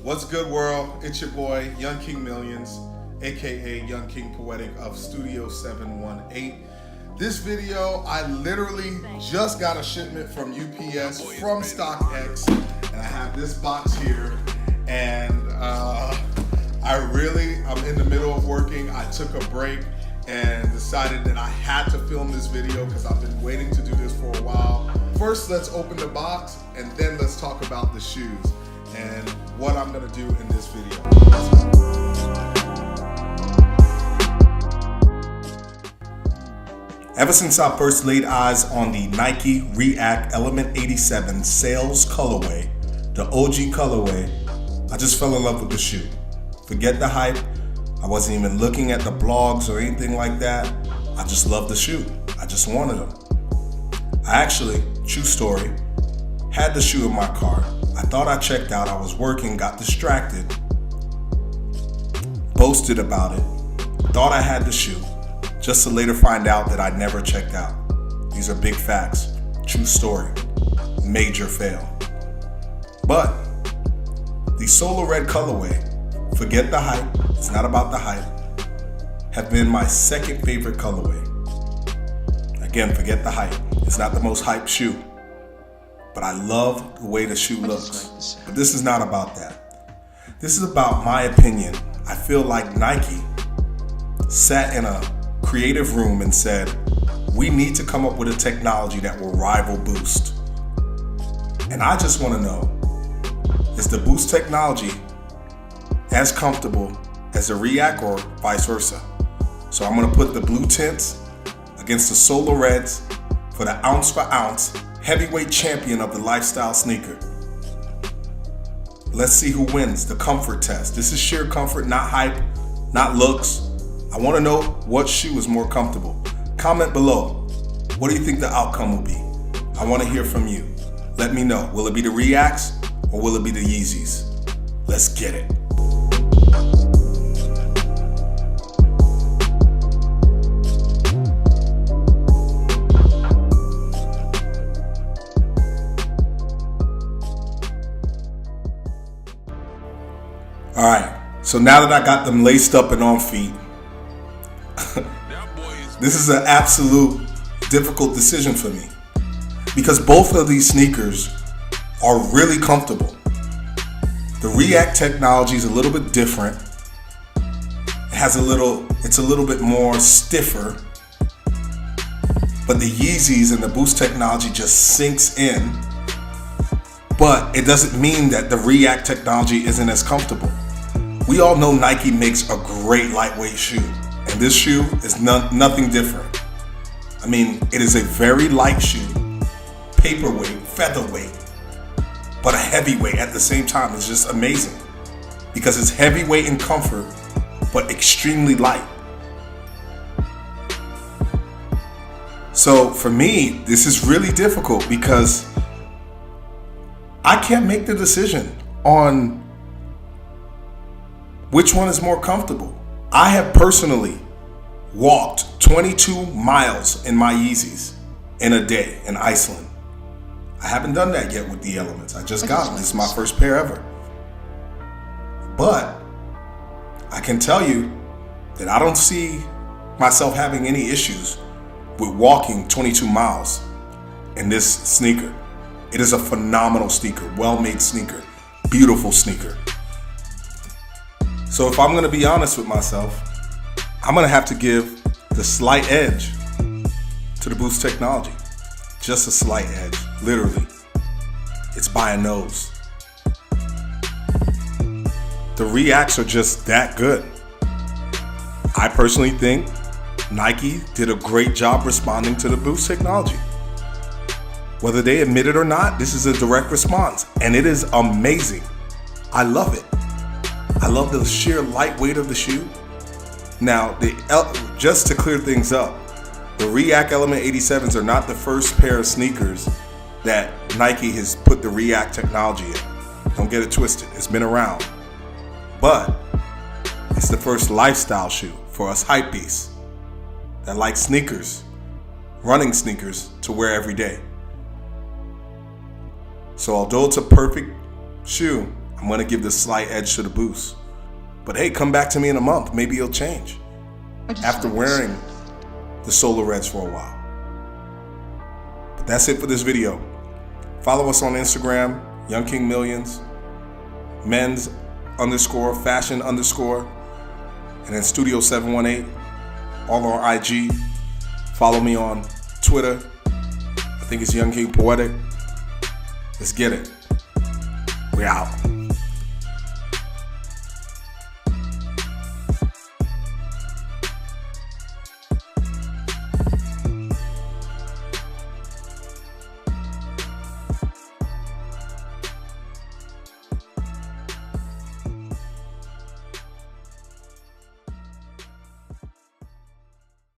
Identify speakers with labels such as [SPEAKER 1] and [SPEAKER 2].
[SPEAKER 1] What's good, world? It's your boy, Young King Millions, aka Young King Poetic of Studio 718. This video, I literally just got a shipment from UPS from StockX, and I have this box here, and I'm in the middle of working. I took a break and decided that I had to film this video because I've been waiting to do this for a while. First, let's open the box, and then let's talk about the shoes and what I'm gonna do in this video. Ever since I first laid eyes on the Nike React Element 87 Sales colorway, the OG colorway, I just fell in love with the shoe. Forget the hype. I wasn't even looking at the blogs or anything like that. I just loved the shoe. I just wanted them. I actually, true story, had the shoe in my car. I thought I checked out. I was working, got distracted, boasted about it, thought I had the shoe, just to later find out that I never checked out. These are big facts. True story. Major fail. But the Solar Red colorway, forget the hype, it's not about the hype, have been my second favorite colorway. Again, forget the hype. It's not the most hyped shoe, but I love the way the shoe looks. But this is not about that. This is about my opinion. I feel like Nike sat in a creative room and said, we need to come up with a technology that will rival Boost. And I just want to know, is the Boost technology as comfortable as the React or vice versa? So I'm going to put the blue tints against the Solar Reds for the ounce for ounce heavyweight champion of the lifestyle sneaker. Let's see who wins the comfort test. This is sheer comfort, not hype, not looks. I want to know what shoe is more comfortable. Comment below. What do you think the outcome will be? I want to hear from you. Let me know. Will it be the Reacts or will it be the Yeezys? Let's get it. All right, so now that I got them laced up and on feet, this is an absolute difficult decision for me because both of these sneakers are really comfortable. The React technology is a little bit different. It's a little bit more stiffer, but the Yeezys and the Boost technology just sinks in, but it doesn't mean that the React technology isn't as comfortable. We all know Nike makes a great lightweight shoe, and this shoe is nothing different. I mean, it is a very light shoe, paperweight, featherweight, but a heavyweight at the same time. It's just amazing because it's heavyweight in comfort, but extremely light. So for me, this is really difficult because I can't make the decision on which one is more comfortable. I have personally walked 22 miles in my Yeezys in a day in Iceland. I haven't done that yet with the Elements. I just got them. This is my first pair ever. But I can tell you that I don't see myself having any issues with walking 22 miles in this sneaker. It is a phenomenal sneaker, well-made sneaker, beautiful sneaker. So if I'm gonna be honest with myself, I'm gonna have to give the slight edge to the Boost technology. Just a slight edge, literally. It's by a nose. The Reacts are just that good. I personally think Nike did a great job responding to the Boost technology. Whether they admit it or not, this is a direct response, and it is amazing. I love it. I love the sheer lightweight of the shoe. Now, just to clear things up, the React Element 87s are not the first pair of sneakers that Nike has put the React technology in. Don't get it twisted. It's been around. But it's the first lifestyle shoe for us hypebeasts that like sneakers, running sneakers to wear every day. So although it's a perfect shoe, I'm gonna give the slight edge to the boost. But hey, come back to me in a month. Maybe you'll change after wearing the Solar Reds for a while. But that's it for this video. Follow us on Instagram, Young King Millions, men's_fashion_, and then Studio 718, all on IG. Follow me on Twitter. I think it's Young King Poetic. Let's get it. We're out.